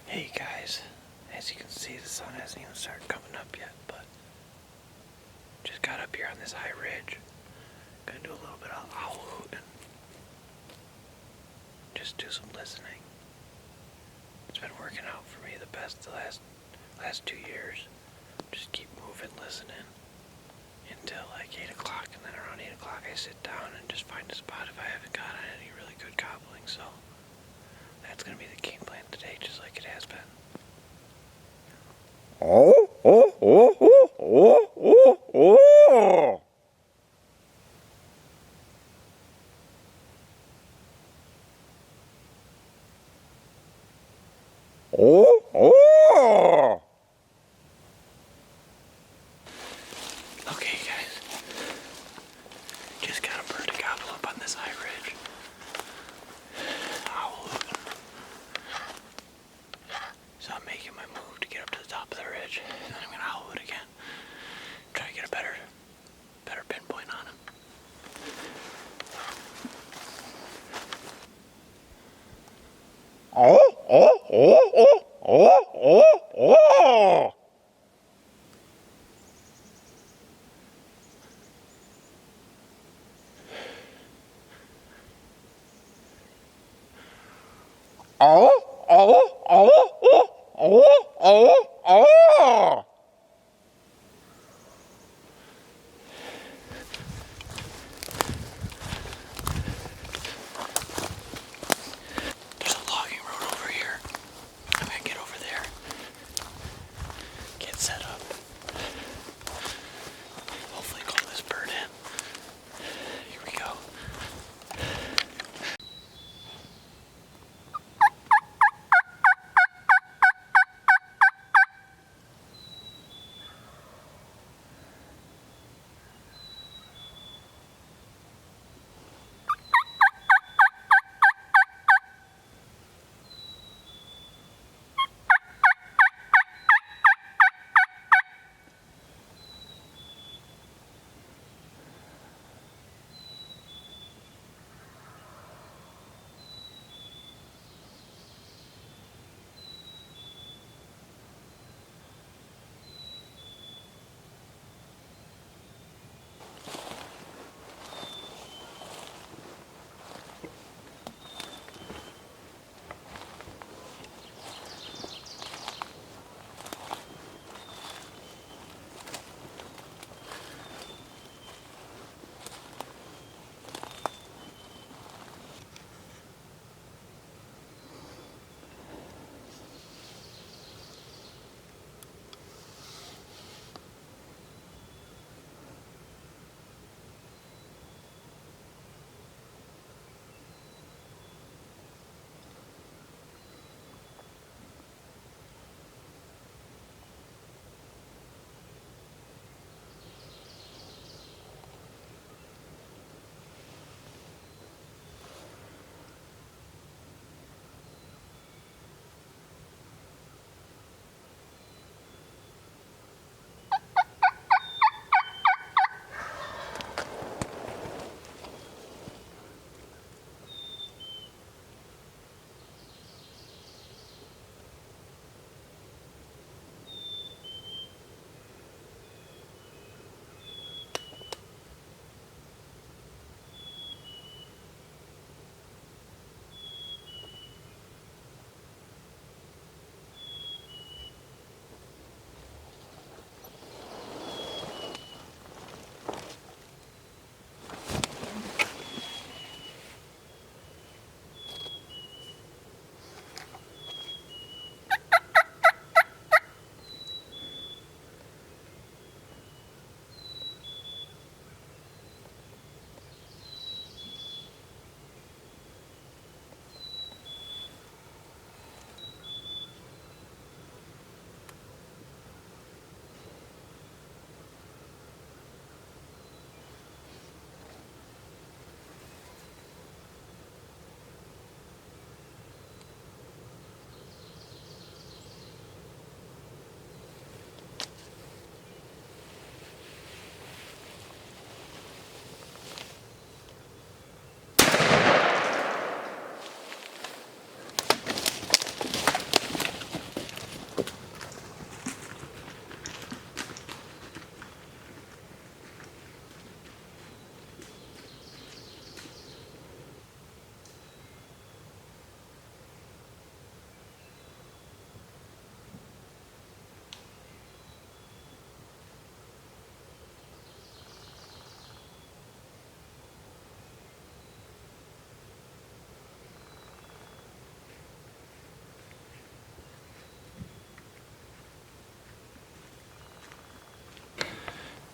Hey guys, as you can see the sun hasn't even started coming up yet, but just got up here on this high ridge. Gonna do a little bit of owl hooting. Just do some listening. It's been working out for me the best the last 2 years. Just keep moving, listening until like 8 o'clock, and then around 8 o'clock I sit down and just find a spot if I haven't got any really good gobbling. So that's gonna be the game plan today, just like it has been. Oh, oh, oh, oh, oh, oh, oh. Oh, oh. Okay guys, just got a bird to gobble up on this high ridge. Owl hooting. So I'm making my move to get up to the top of the ridge, and then I'm gonna owl hoot again. Try to get a better pinpoint on him. Oh, oh, oh, oh, oh, oh, oh. Oh, oh, oh, oh, oh, oh, oh. There's a logging road over here. I'm gonna get over there. Get set up. Hopefully call this bird in. Here we go.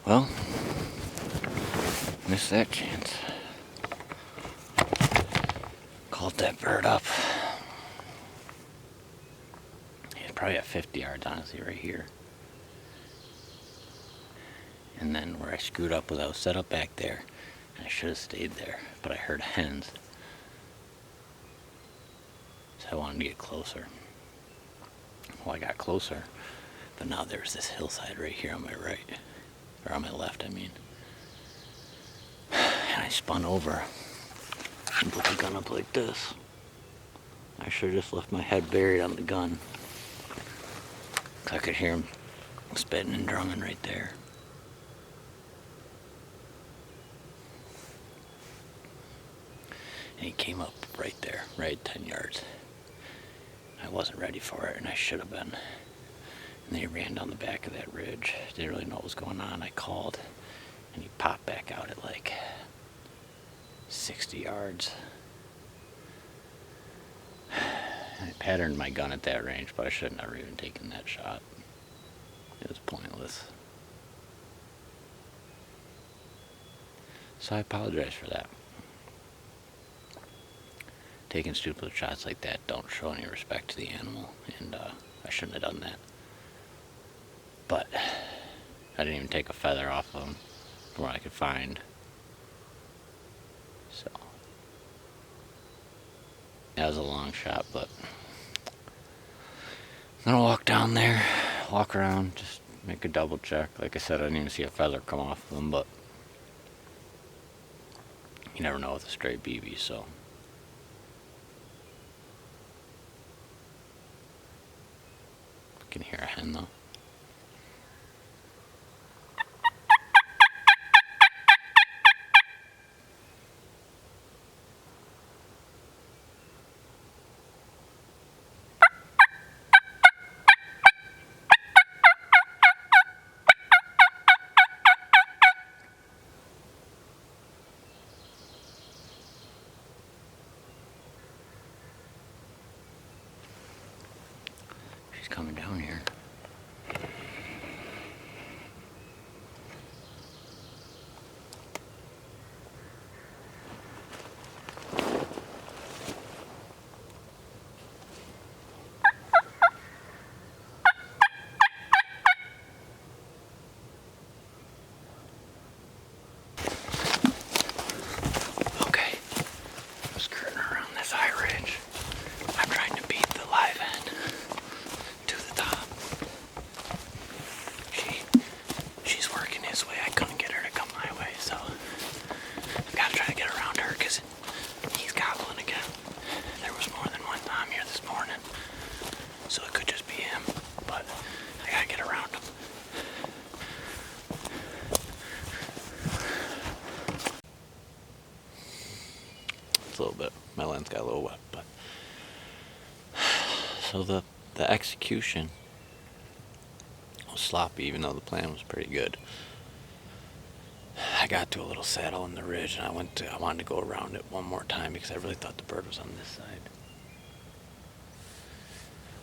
Well, missed that chance. Called that bird up. He's probably at 50 yards, honestly, right here. And then where I screwed up was I was set up back there. And I should have stayed there, but I heard hens. So I wanted to get closer. Well, I got closer, but now there's this hillside right here on my right. Or on my left, I mean. And I spun over and put the gun up like this. I should have just left my head buried on the gun. 'Cause I could hear him spitting and drumming right there. And he came up right there, right 10 yards. I wasn't ready for it, and I should have been. And then he ran down the back of that ridge. Didn't really know what was going on. I called, and he popped back out at like 60 yards. I patterned my gun at that range, but I should have never even taken that shot. It was pointless. So I apologize for that. Taking stupid shots like that don't show any respect to the animal, and I shouldn't have done that. But I didn't even take a feather off of him from what I could find. So that was a long shot, but I'm gonna walk down there, walk around, just make a double check. Like I said, I didn't even see a feather come off of him, but you never know with a stray BB, so. I can hear a hen though. She's coming down here. Okay, I'm skirting around this high ridge. I'm trying to beat the live end to the top. She's working his way. I couldn't get her to come my way, so I've got to try to get around her because he's gobbling again. There was more than one Tom here this morning, so it could just be him, but I gotta get around him. It's a little bit, my lens got a little wet, but so the execution was sloppy, even though the plan was pretty good. I got to a little saddle in the ridge, and I wanted to go around it one more time because I really thought the bird was on this side.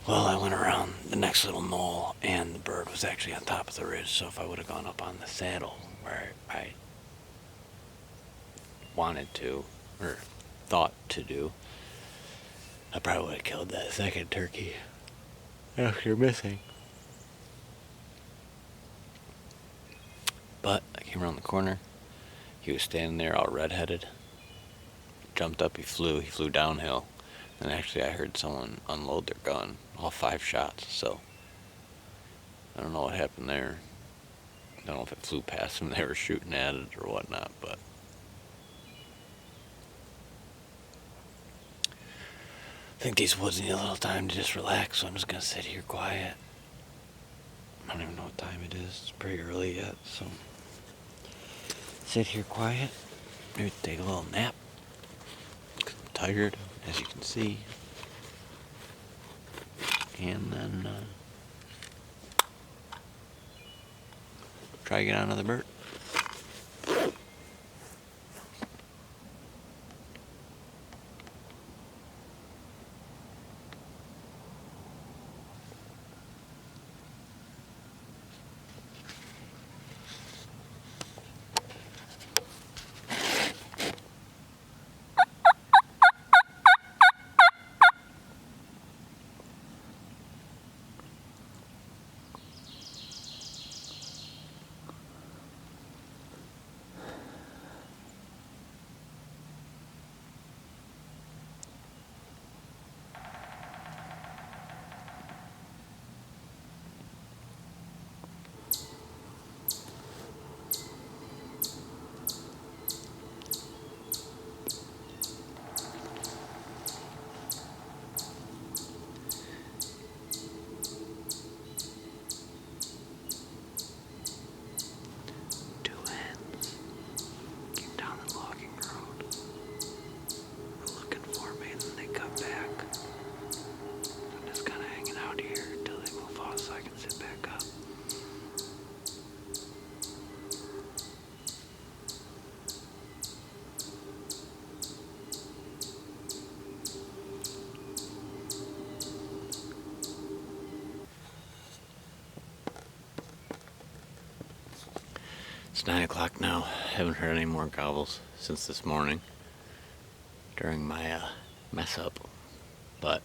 Well, I went around the next little knoll, and the bird was actually on top of the ridge, so if I would have gone up on the saddle where I wanted to, or thought to do, I probably would have killed that second turkey after missing. But I came around the corner. He was standing there all redheaded. Jumped up, he flew downhill. And actually I heard someone unload their gun, all 5 shots, so I don't know what happened there. I don't know if it flew past them, they were shooting at it or whatnot, but I think these woods need a little time to just relax, so I'm just gonna sit here quiet. I don't even know what time it is, it's pretty early yet, so sit here quiet, maybe take a little nap, 'cause I'm tired, as you can see, and then try to get on another bird. It's 9 o'clock now. Haven't heard any more gobbles since this morning during my mess up. But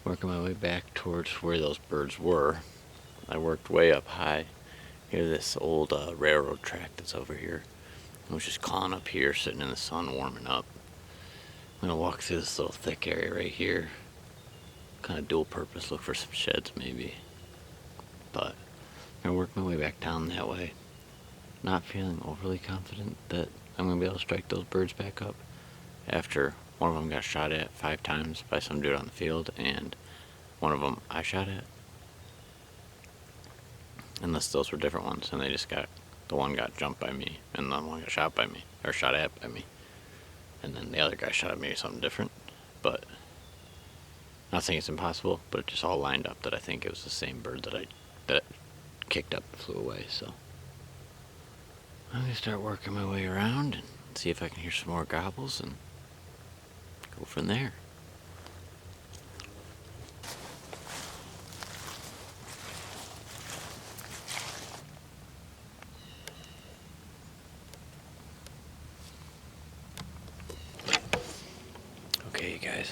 working my way back towards where those birds were. I worked way up high. Here's this old railroad track that's over here. I was just calling up here, sitting in the sun, warming up. I'm gonna walk through this little thick area right here. Kind of dual purpose, look for some sheds maybe. But I'm gonna work my way back down that way. Not feeling overly confident that I'm gonna be able to strike those birds back up after one of them got shot at 5 times by some dude on the field, and one of them I shot at. Unless those were different ones, and the one got jumped by me, and the one got shot by me, or shot at by me. And then the other guy shot at me or something different. But, not saying it's impossible, but it just all lined up that I think it was the same bird that kicked up and flew away, so. I'm gonna start working my way around and see if I can hear some more gobbles and go from there. Okay, you guys,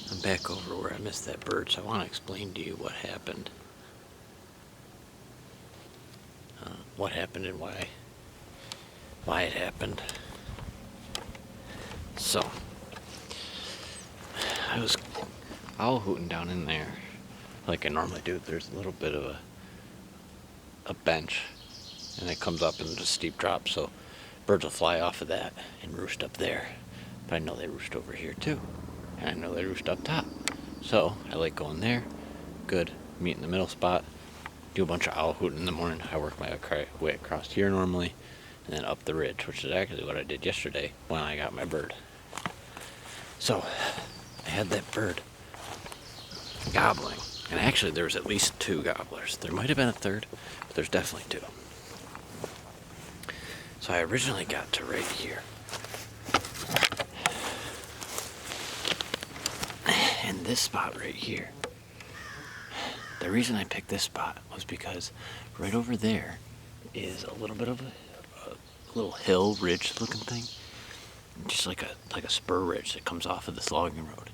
I'm back over where I missed that bird, so I want to explain to you what happened. What happened and why it happened. So, I was owl hooting down in there like I normally do. There's a little bit of a bench, and it comes up in a steep drop, so birds will fly off of that and roost up there. But I know they roost over here too, and I know they roost up top. So I like going there, good, meet in the middle spot, do a bunch of owl hooting in the morning. I work my way across here normally, and then up the ridge, which is actually what I did yesterday when I got my bird. So I had that bird gobbling, and actually there was at least 2 gobblers. There might have been a third, but there's definitely 2. So I originally got to right here. And this spot right here. The reason I picked this spot was because right over there is a little bit of a little hill ridge looking thing. Just like a spur ridge that comes off of this logging road.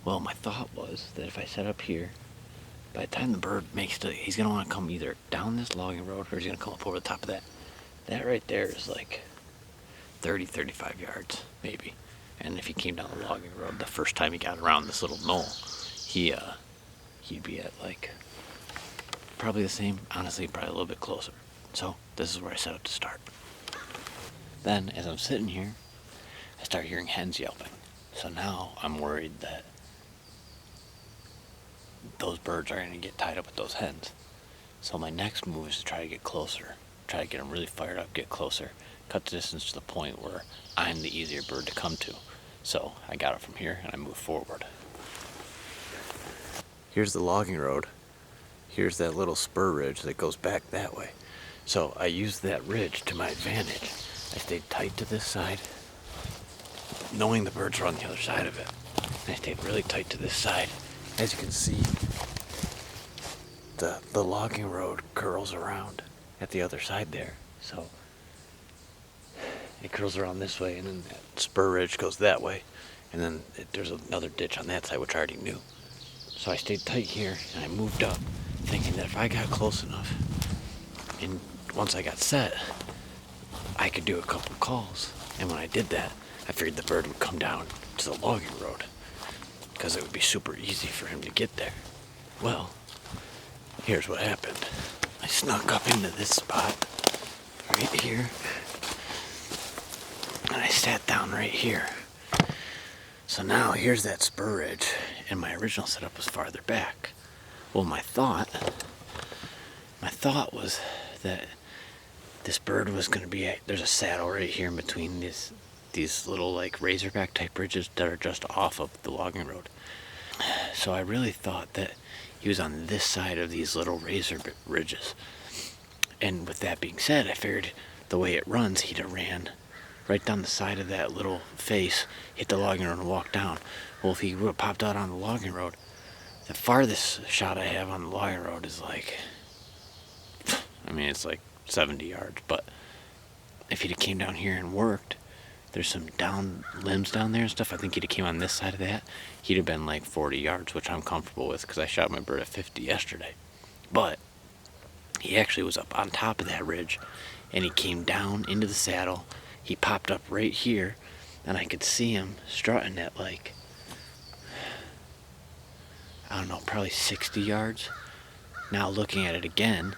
Well, my thought was that if I set up here, by the time the bird makes it, he's going to want to come either down this logging road or he's going to come up over the top of that. That right there is like 30-35 yards, maybe. And if he came down the logging road the first time he got around this little knoll, he'd be at like probably the same, honestly, probably a little bit closer. So this is where I set up to start. Then, as I'm sitting here, I start hearing hens yelping. So now I'm worried that those birds are going to get tied up with those hens. So my next move is to try to get closer, try to get them really fired up, get closer, cut the distance to the point where I'm the easier bird to come to. So I got it from here and I moved forward. Here's the logging road. Here's that little spur ridge that goes back that way. So I used that ridge to my advantage. I stayed tight to this side, knowing the birds were on the other side of it. And I stayed really tight to this side. As you can see, the logging road curls around at the other side there. So it curls around this way, and then that spur ridge goes that way. And then there's another ditch on that side, which I already knew. So I stayed tight here, and I moved up, thinking that if I got close enough, and once I got set, I could do a couple calls. And when I did that, I figured the bird would come down to the logging road, because it would be super easy for him to get there. Well, here's what happened. I snuck up into this spot, right here, and I sat down right here. So now here's that spur ridge, and my original setup was farther back. Well, my thought was that this bird was going to be, there's a saddle right here in between these little like razorback type ridges that are just off of the logging road. So I really thought that he was on this side of these little razor ridges. And with that being said, I figured the way it runs, he'd have ran right down the side of that little face, hit the logging road and walked down. Well, if he would have popped out on the logging road, The farthest shot I have on the logging road is like, I mean, it's like 70 yards, but if he'd have came down here and worked, there's some down limbs down there and stuff. I think he'd have came on this side of that. He'd have been like 40 yards, which I'm comfortable with because I shot my bird at 50 yesterday. But he actually was up on top of that ridge, and he came down into the saddle. He popped up right here, and I could see him strutting at like, I don't know, probably 60 yards. Now looking at it again,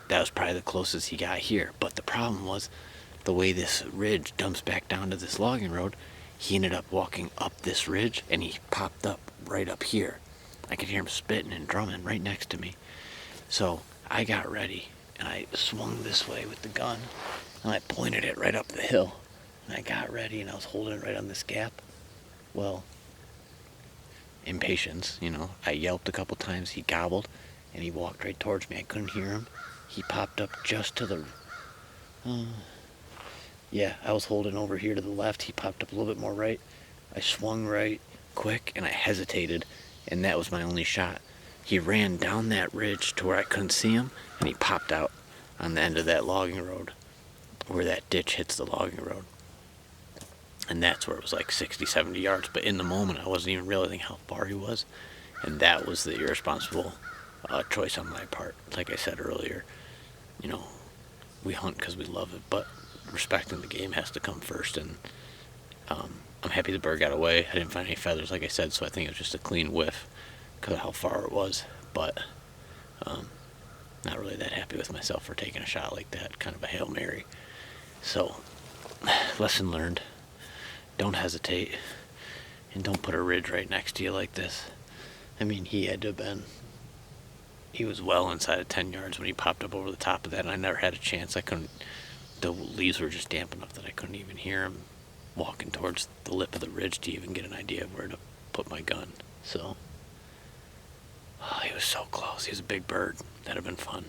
that was probably the closest he got here. But the problem was, the way this ridge dumps back down to this logging road, he ended up walking up this ridge, and he popped up right up here. I could hear him spitting and drumming right next to me. So I got ready, and I swung this way with the gun, and I pointed it right up the hill. And I got ready, and I was holding it right on this gap. Well, impatience, I yelped a couple times, he gobbled, and he walked right towards me. I couldn't hear him. He popped up just to the... I was holding over here to the left. He popped up a little bit more right. I swung right quick, and I hesitated, and that was my only shot. He ran down that ridge to where I couldn't see him, and he popped out on the end of that logging road, where that ditch hits the logging road. And that's where it was like 60, 70 yards. But in the moment, I wasn't even realizing how far he was. And that was the irresponsible choice on my part. Like I said earlier, we hunt because we love it, but respecting the game has to come first. And I'm happy the bird got away. I didn't find any feathers, like I said, so I think it was just a clean whiff because of how far it was. But not really that happy with myself for taking a shot like that, kind of a Hail Mary. So, lesson learned. Don't hesitate, and don't put a ridge right next to you like this. I mean, he was well inside of 10 yards when he popped up over the top of that, and I never had a chance. The leaves were just damp enough that I couldn't even hear him walking towards the lip of the ridge to even get an idea of where to put my gun. So, he was so close. He was a big bird. That'd have been fun.